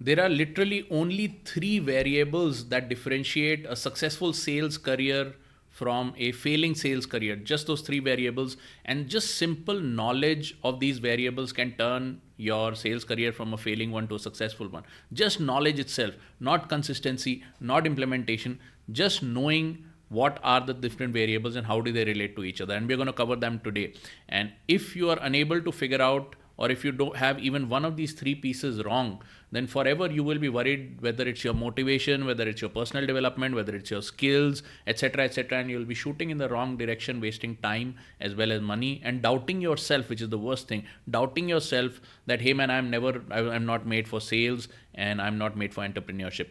There are literally only three variables that differentiate a successful sales career from a failing sales career. Just those three variables, and just simple knowledge of these variables can turn your sales career from a failing one to a successful one. Just knowledge itself, not consistency, not implementation, just knowing what are the different variables and how do they relate to each other, and we're going to cover them today. And if you are unable to figure out, or if you don't have even one of these three pieces wrong, then forever you will be worried, whether it's your motivation, whether it's your personal development, whether it's your skills, etc., etc., and you'll be shooting in the wrong direction, wasting time as well as money, and doubting yourself, which is the worst thing. Doubting yourself that, hey man, I'm not made for sales, and I'm not made for entrepreneurship.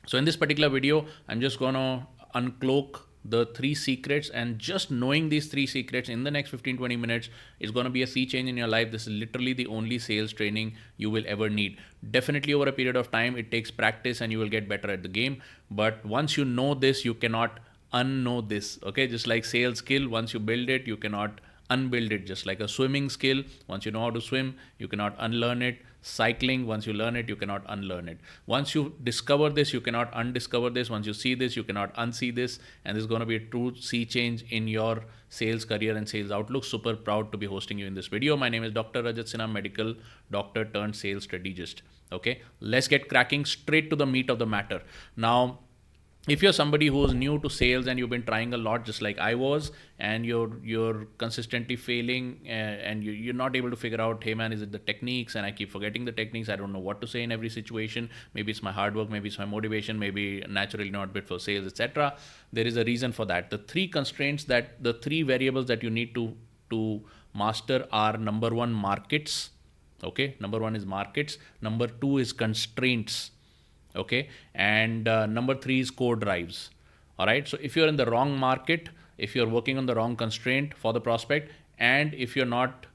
So in this particular video, I'm just gonna uncloak the three secrets, and just knowing these three secrets in the next 15-20 minutes is going to be a sea change in your life. This is literally the only sales training you will ever need. Definitely over a period of time, it takes practice and you will get better at the game, but once you know this, you cannot unknow this. Okay, just like sales skill, once you build it, you cannot unbuild it. Just like a swimming skill, once you know how to swim, you cannot unlearn it. Cycling, once you learn it, you cannot unlearn it. Once you discover this, you cannot undiscover this. Once you see this, you cannot unsee this. And this is going to be a true sea change in your sales career and sales outlook. Super proud to be hosting you in this video. My name is Dr. Rajat Sinha, medical doctor turned sales strategist. Okay, let's get cracking straight to the meat of the matter. Now, if you're somebody who's new to sales and you've been trying a lot, just like I was, and you're consistently failing, and you're not able to figure out, hey man, is it the techniques, and I keep forgetting the techniques, I don't know what to say in every situation, maybe it's my hard work, maybe it's my motivation, maybe naturally not bit for sales, etc. There is a reason for that. The three variables that you need to master are: number one, markets. Okay, number one is markets. Number two is constraints. Okay, and number three is core drives. All right, so if you're in the wrong market, if you're working on the wrong constraint for the prospect, and if you're not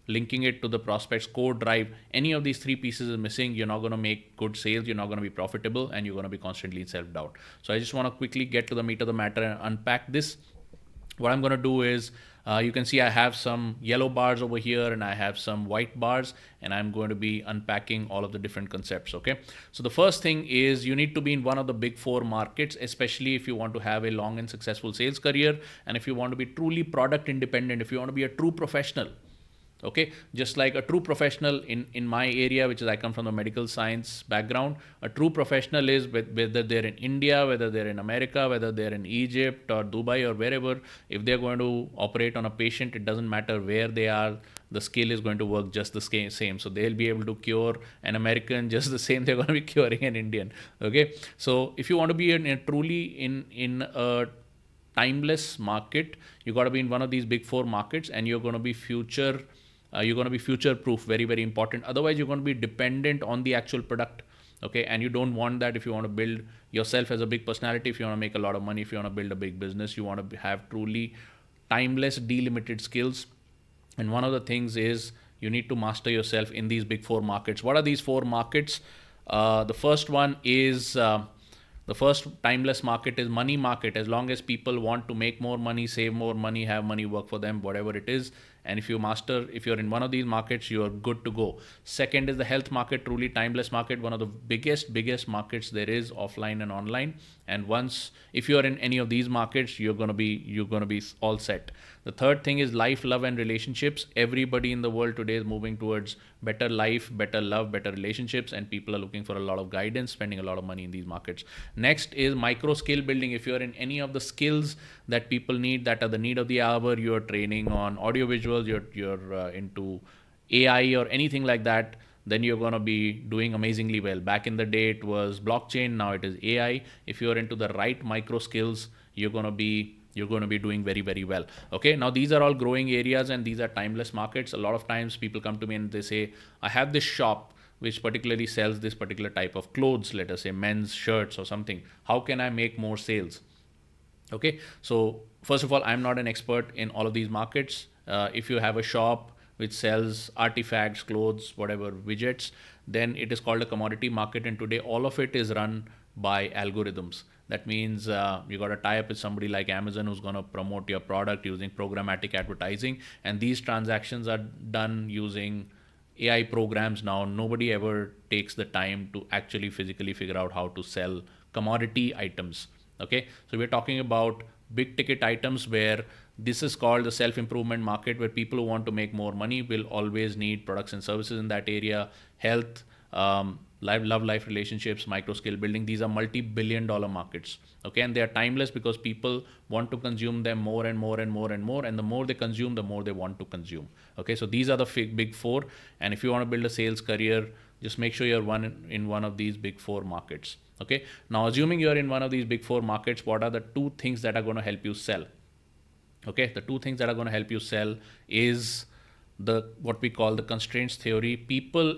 linking it to the prospect's core drive, any of these three pieces is missing, you're not going to make good sales, you're not going to be profitable, and you're going to be constantly in self-doubt. So I just want to quickly get to the meat of the matter and unpack this. What I'm going to do is, you can see I have some yellow bars over here and I have some white bars, and I'm going to be unpacking all of the different concepts. Okay, so the first thing is, you need to be in one of the big four markets, especially if you want to have a long and successful sales career, and if you want to be truly product independent, if you want to be a true professional. Okay, just like a true professional in my area, which is, I come from the medical science background, a true professional is, whether they're in India, whether they're in America, whether they're in Egypt or Dubai or wherever, if they're going to operate on a patient, it doesn't matter where they are, the skill is going to work just the same. So they'll be able to cure an American just the same they're going to be curing an Indian. Okay, so if you want to be truly in a timeless market, you got to be in one of these big four markets, and you're going to be future proof. Very, very important. Otherwise, you're going to be dependent on the actual product. Okay, and you don't want that. If you want to build yourself as a big personality, if you want to make a lot of money, if you want to build a big business, you want to have truly timeless, delimited skills. And one of the things is, you need to master yourself in these big four markets. What are these four markets? The first one is, the first timeless market is money market. As long as people want to make more money, save more money, have money work for them, whatever it is, and if you're in one of these markets, you're good to go. Second is the health market, truly timeless market, one of the biggest markets there is, offline and online. And once, if you're in any of these markets, you're going to be all set. The third thing is life, love, and relationships. Everybody in the world today is moving towards better life, better love, better relationships, and people are looking for a lot of guidance, spending a lot of money in these markets. Next is micro skill building. If you're in any of the skills that people need, that are the need of the hour, you're training on audio visuals, you're into AI or anything like that, then you're going to be doing amazingly well. Back in the day, it was blockchain. Now it is AI. If you're into the right micro skills, you're going to be doing very, very well. Okay, now these are all growing areas, and these are timeless markets. A lot of times people come to me and they say, I have this shop which particularly sells this particular type of clothes, let us say men's shirts or something. How can I make more sales? Okay, so first of all, I'm not an expert in all of these markets. If you have a shop which sells artifacts, clothes, whatever, widgets, then it is called a commodity market, and today all of it is run by algorithms. That means you got to tie up with somebody like Amazon who's going to promote your product using programmatic advertising, and these transactions are done using AI programs now. Nobody ever takes the time to actually physically figure out how to sell commodity items. Okay, so we're talking about big ticket items where this is called the self improvement market, where people who want to make more money will always need products and services in that area. Health, love life relationships, micro skill building, these are multi-billion-dollar markets. Okay, and they are timeless because people want to consume them more and more and more and more, and the more they consume, the more they want to consume. Okay, so these are the big four, and if you want to build a sales career, just make sure you're in one of these big four markets. Okay, now assuming you're in one of these big four markets, what are the two things that are going to help you sell? Okay, the two things that are going to help you sell is the what we call the constraints theory.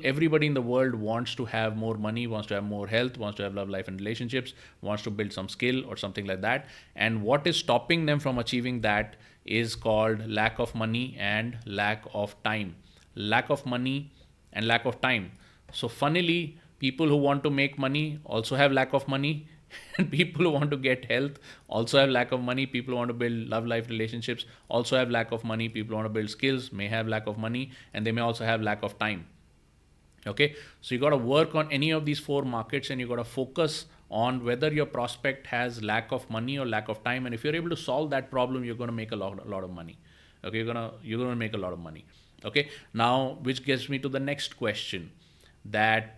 Everybody in the world wants to have more money, wants to have more health, wants to have love life and relationships, wants to build some skill or something like that. And what is stopping them from achieving that is called lack of money and lack of time. Lack of money and lack of time. So funnily, people who want to make money also have lack of money, and people who want to get health also have lack of money. People who want to build love life relationships also have lack of money. People who want to build skills may have lack of money, and they may also have lack of time. Okay, so you got to work on any of these four markets, and you got to focus on whether your prospect has lack of money or lack of time. And if you're able to solve that problem, you're going to make a lot of money. Okay, you're gonna make a lot of money. Okay, now which gets me to the next question, that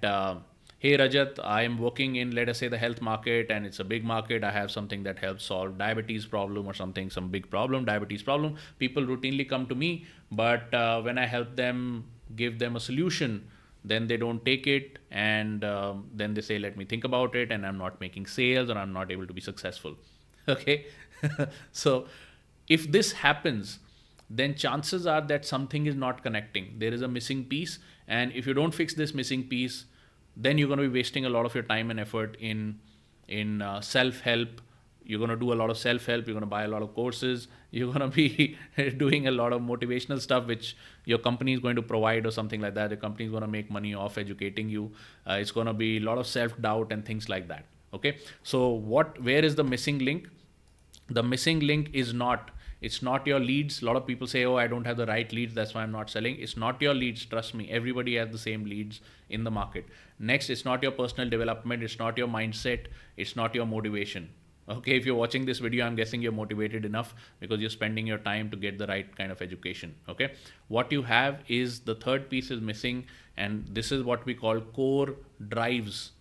hey Rajat, I am working in, let us say, the health market, and it's a big market. I have something that helps solve diabetes problem or something, some big problem, diabetes problem. People routinely come to me, but when I help them, give them a solution, then they don't take it, and then they say, let me think about it, and I'm not making sales, or I'm not able to be successful. Okay, so if this happens, then chances are that something is not connecting. There is a missing piece, and if you don't fix this missing piece, then you're going to be wasting a lot of your time and effort in self help. You're going to do a lot of self help. You're going to buy a lot of courses. You're going to be doing a lot of motivational stuff, which your company is going to provide or something like that. The company is going to make money off educating you. It's going to be a lot of self doubt and things like that. Okay, so where is the missing link? The missing link is not, it's not your leads. A lot of people say, oh, I don't have the right leads, that's why I'm not selling. It's not your leads, trust me. Everybody has the same leads in the market. Next, it's not your personal development, it's not your mindset, it's not your motivation. Okay, if you're watching this video, I'm guessing you're motivated enough because you're spending your time to get the right kind of education. Okay, what you have is, the third piece is missing, and this is what we call core drives.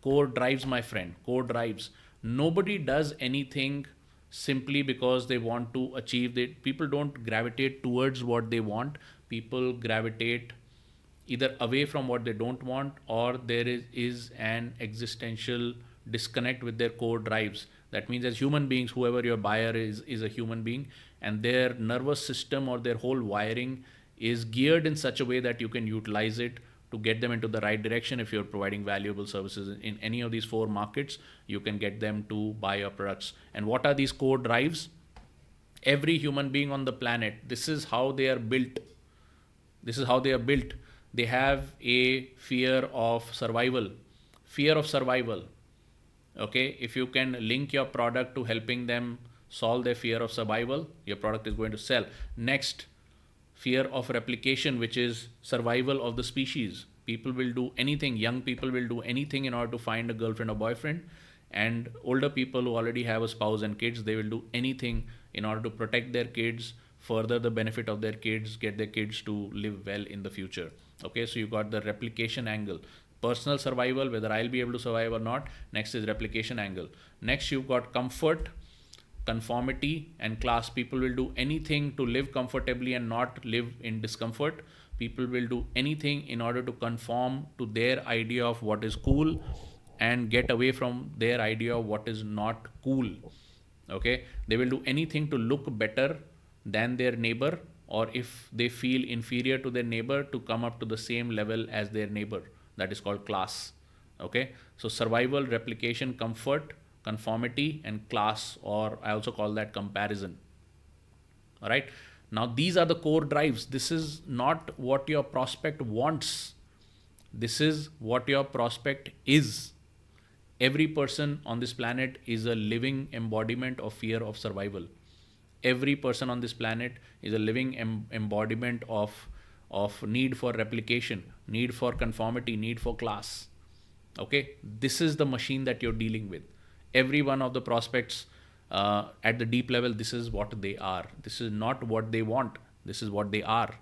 Core drives, my friend, core drives. Nobody does anything simply because they want to achieve it. People don't gravitate towards what they want. People gravitate either away from what they don't want, or there is an existential disconnect with their core drives. That means, as human beings, whoever your buyer is a human being, and their nervous system or their whole wiring is geared in such a way that you can utilize it to get them into the right direction. If you're providing valuable services in any of these four markets, you can get them to buy your products. And what are these core drives? Every human being on the planet, this is how they are built. This is how they are built. They have a fear of survival. Fear of survival. Okay, if you can link your product to helping them solve their fear of survival, your product is going to sell. Next, fear of replication, which is survival of the species. People will do anything, young people will do anything in order to find a girlfriend or boyfriend, and older people who already have a spouse and kids, they will do anything in order to protect their kids, further the benefit of their kids, get their kids to live well in the future. Okay, so you got the replication angle. Personal survival, whether I'll be able to survive or not. Next is replication angle. Next, you've got comfort, conformity, and class. People will do anything to live comfortably and not live in discomfort. People will do anything in order to conform to their idea of what is cool and get away from their idea of what is not cool. Okay, they will do anything to look better than their neighbor, or if they feel inferior to their neighbor, to come up to the same level as their neighbor. That is called class. Okay, so survival, replication, comfort, conformity, and class, or I also call that comparison. All right, now these are the core drives. This is not what your prospect wants, this is what your prospect is. Every person on this planet is a living embodiment of fear of survival. Every person on this planet is a living embodiment of of need for replication, need for conformity, need for class. Okay, this is the machine that you're dealing with. Every one of the prospects at the deep level, this is what they are. This is not what they want, this is what they are.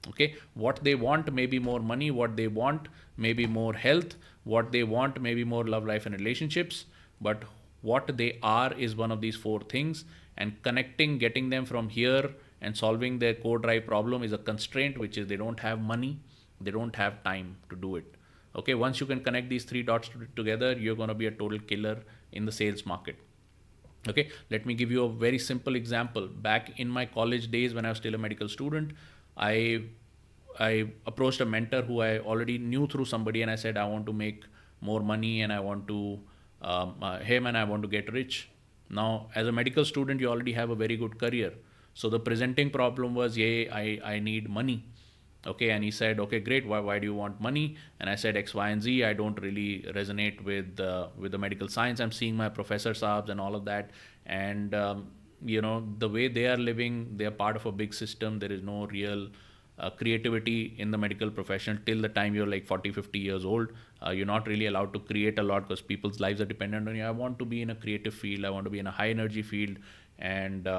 Okay, what they want may be more money, what they want may be more health, what they want may be more love life and relationships, but what they are is one of these four things. And connecting, getting them from here and solving their core drive problem is a constraint, which is they don't have money, they don't have time to do it. Okay, once you can connect these three dots together, you're going to be a total killer in the sales market. Okay, let me give you a very simple example. Back in my college days when I was still a medical student, i I approached a mentor who I already knew through somebody, and I said I want to make more money, and I want to him and I want to get rich. Now, as a medical student, you already have a very good career. So the presenting problem was, yeah, I need money. Okay, and he said, okay, great. Why do you want money? And I said X, Y, and Z. I don't really resonate with the medical science. I'm seeing my professor saabs and all of that, and the way they are living, they are part of a big system. There is no real creativity in the medical profession till the time you're like 40, 50 years old. You're not really allowed to create a lot because people's lives are dependent on you. I want to be in a creative field. I want to be in a high energy field, and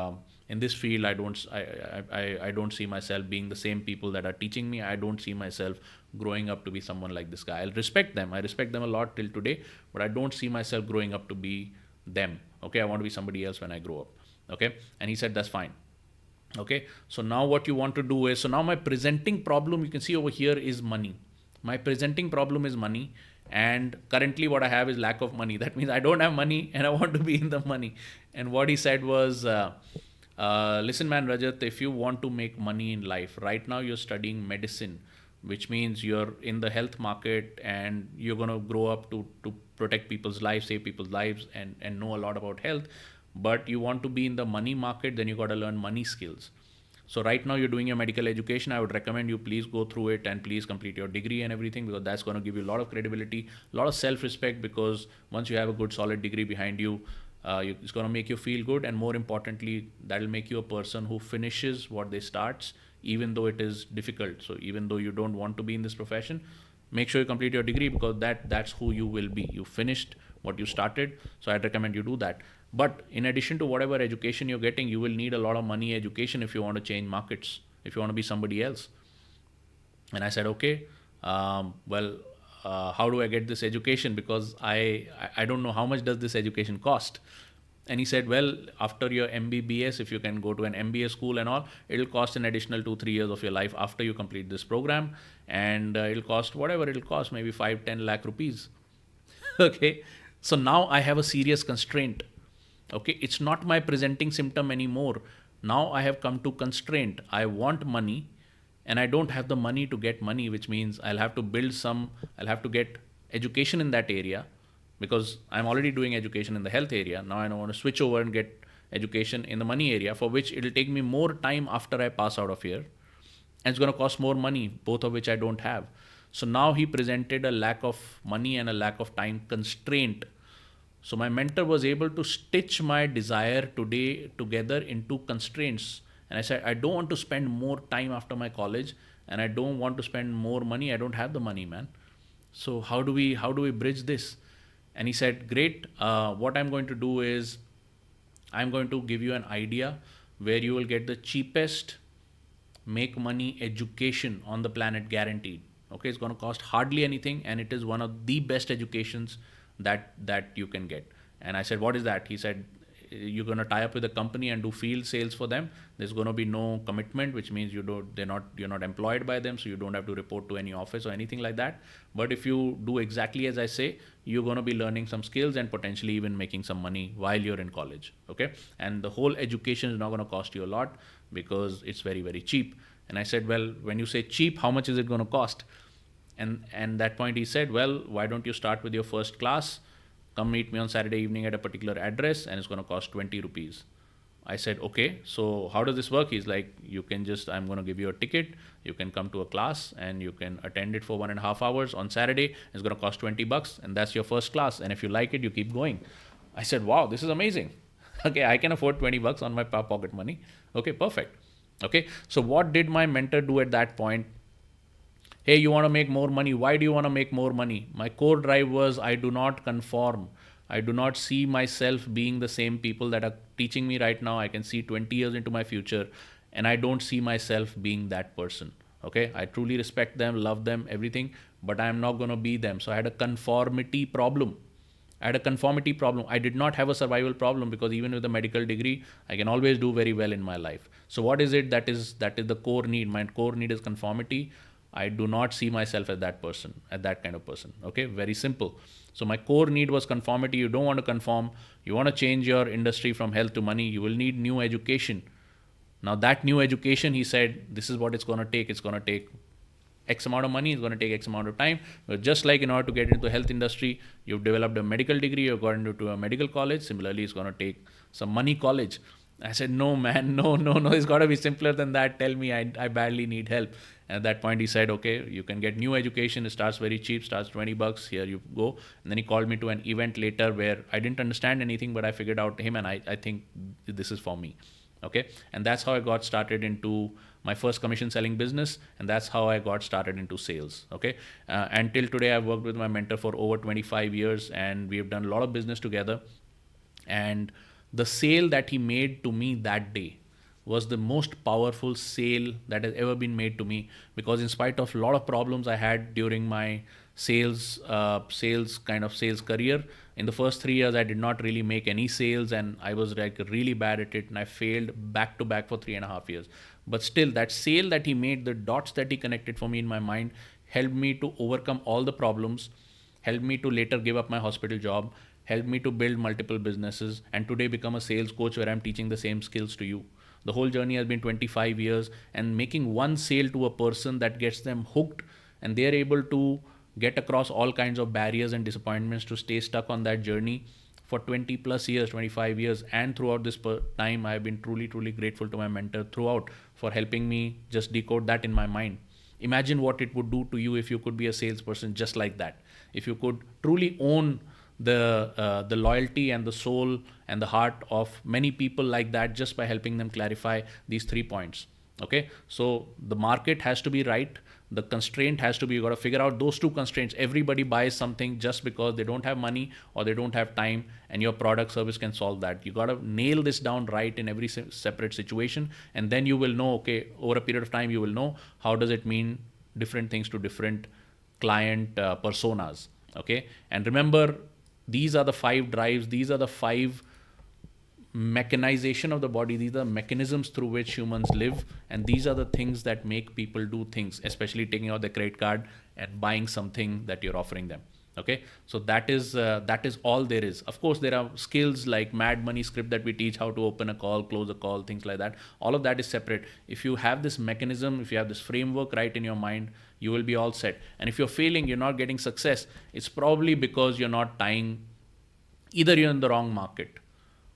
in this field, I don't see myself being the same people that are teaching me. I don't see myself growing up to be someone like this guy. I'll respect them. I respect them a lot till today, but I don't see myself growing up to be them. Okay, I want to be somebody else when I grow up. Okay, and he said that's fine. Okay, so now what you want to do is, so now my presenting problem, you can see over here, is money. My presenting problem is money, and currently what I have is lack of money. That means I don't have money and I want to be in the money. And what he said was, listen man, Rajat, if you want to make money in life, right now you're studying medicine, which means you're in the health market and you're going to grow up to protect people's lives, save people's lives, and know a lot about health. But you want to be in the money market, then you got to learn money skills. So right now you're doing your medical education. I would recommend you please go through it and please complete your degree and everything, because that's going to give you a lot of credibility, a lot of self-respect, because once you have a good solid degree behind you, it's going to make you feel good, and more importantly, that'll make you a person who finishes what they starts, even though it is difficult. So even though you don't want to be in this profession, make sure you complete your degree, because that's who you will be. You finished what you started, so I'd recommend you do that. But in addition to whatever education you're getting, you will need a lot of money education if you want to change markets, if you want to be somebody else. And I said, okay, how do I get this education? Because I don't know how much does this education cost. And he said, well, after your MBBS, if you can go to an MBA school and all, it'll cost an additional 2-3 years of your life after you complete this program. And it'll cost whatever it'll cost, maybe 5-10 lakh rupees. Okay. So now I have a serious constraint. Okay. It's not my presenting symptom anymore. Now I have come to constraint. I want money and I don't have the money to get money, which means I'll have to get education in that area, because I'm already doing education in the health area. Now I want to switch over and get education in the money area, for which it'll take me more time after I pass out of here. And it's going to cost more money, both of which I don't have. So now he presented a lack of money and a lack of time constraint. So my mentor was able to stitch my desire today together into constraints. And I said, I don't want to spend more time after my college, and I don't want to spend more money. I don't have the money, man. So how do we bridge this? And he said, great. What I'm going to do is I'm going to give you an idea where you will get the cheapest make money education on the planet, guaranteed. Okay, it's going to cost hardly anything, and it is one of the best educations that you can get. And I said, what is that? He said, you're going to tie up with a company and do field sales for them. There's going to be no commitment, which means you're not employed by them, so you don't have to report to any office or anything like that. But if you do exactly as I say, you're going to be learning some skills and potentially even making some money while you're in college. Okay, and the whole education is not going to cost you a lot, because it's very, very cheap. And I said, well, when you say cheap, how much is it going to cost? And that point he said, well, why don't you start with your first class? Come meet me on Saturday evening at a particular address, and it's going to cost 20 rupees. I said, okay, so how does this work? He's like, I'm going to give you a ticket. You can come to a class and you can attend it for 1.5 hours on Saturday. It's going to cost $20, and that's your first class. And if you like it, you keep going. I said, wow, this is amazing. Okay, I can afford $20 on my pocket money. Okay, perfect. Okay, so what did my mentor do at that point? Hey, you want to make more money? Why do you want to make more money? My core drive was I do not conform. I do not see myself being the same people that are teaching me right now. I can see 20 years into my future, and I don't see myself being that person. Okay, I truly respect them, love them, everything, but I am not going to be them. So I had a conformity problem. I had a conformity problem. I did not have a survival problem, because even with a medical degree, I can always do very well in my life. So what is it that is the core need? My core need is conformity. I do not see myself as that person, as that kind of person. Okay, very simple. So my core need was conformity. You don't want to conform. You want to change your industry from health to money. You will need new education. Now that new education, he said, this is what it's going to take. It's going to take X amount of money, is going to take X amount of time. But just like in order to get into the health industry, you've developed a medical degree, you've gone into a medical college. Similarly, it's going to take some money college. I said, no, man, no, it's got to be simpler than that. Tell me, I badly need help. And at that point, he said, okay, you can get new education. It starts very cheap, starts $20. Here you go. And then he called me to an event later where I didn't understand anything, but I figured out him, and I think this is for me. Okay, and that's how I got started into my first commission selling business, and that's how I got started into sales. Okay, until today, I've worked with my mentor for over 25 years, and we have done a lot of business together. And the sale that he made to me that day was the most powerful sale that has ever been made to me, because in spite of a lot of problems I had during my sales career, in the first 3 years I did not really make any sales, and I was like really bad at it, and I failed back to back for 3.5 years. But still, that sale that he made, the dots that he connected for me in my mind, helped me to overcome all the problems, helped me to later give up my hospital job, helped me to build multiple businesses, and today become a sales coach where I'm teaching the same skills to you. The whole journey has been 25 years, and making one sale to a person that gets them hooked, and they're able to get across all kinds of barriers and disappointments to stay stuck on that journey for 20 plus years, 25 years. And throughout this time, I've been truly grateful to my mentor throughout for helping me just decode that in my mind. Imagine what it would do to you if you could be a salesperson just like that. If you could truly own the loyalty and the soul and the heart of many people like that, just by helping them clarify these 3 points. Okay, so the market has to be right. The constraint has to be, you got to figure out those two constraints. Everybody buys something just because they don't have money or they don't have time, and your product service can solve that. You got to nail this down right in every separate situation, and then you will know, okay, over a period of time, you will know how does it mean different things to different client personas. Okay, and remember, these are the 5 drives. These are the 5 mechanization of the body. These are mechanisms through which humans live, and these are the things that make people do things, especially taking out their credit card and buying something that you're offering them. Okay, so that is all there is. Of course, there are skills like mad money script that we teach, how to open a call, close a call, things like that. All of that is separate. If you have this mechanism, if you have this framework right in your mind, you will be all set. And if you're failing, you're not getting success, it's probably because you're not tying, either you're in the wrong market,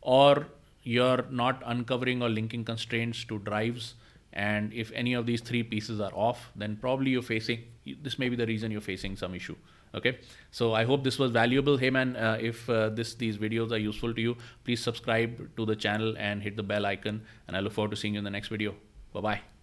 or you're not uncovering or linking constraints to drives. And if any of these 3 pieces are off, then probably you're facing, this may be the reason you're facing some issue. Okay, so I hope this was valuable. Hey man, if these videos are useful to you, please subscribe to the channel and hit the bell icon, and I look forward to seeing you in the next video. Bye bye.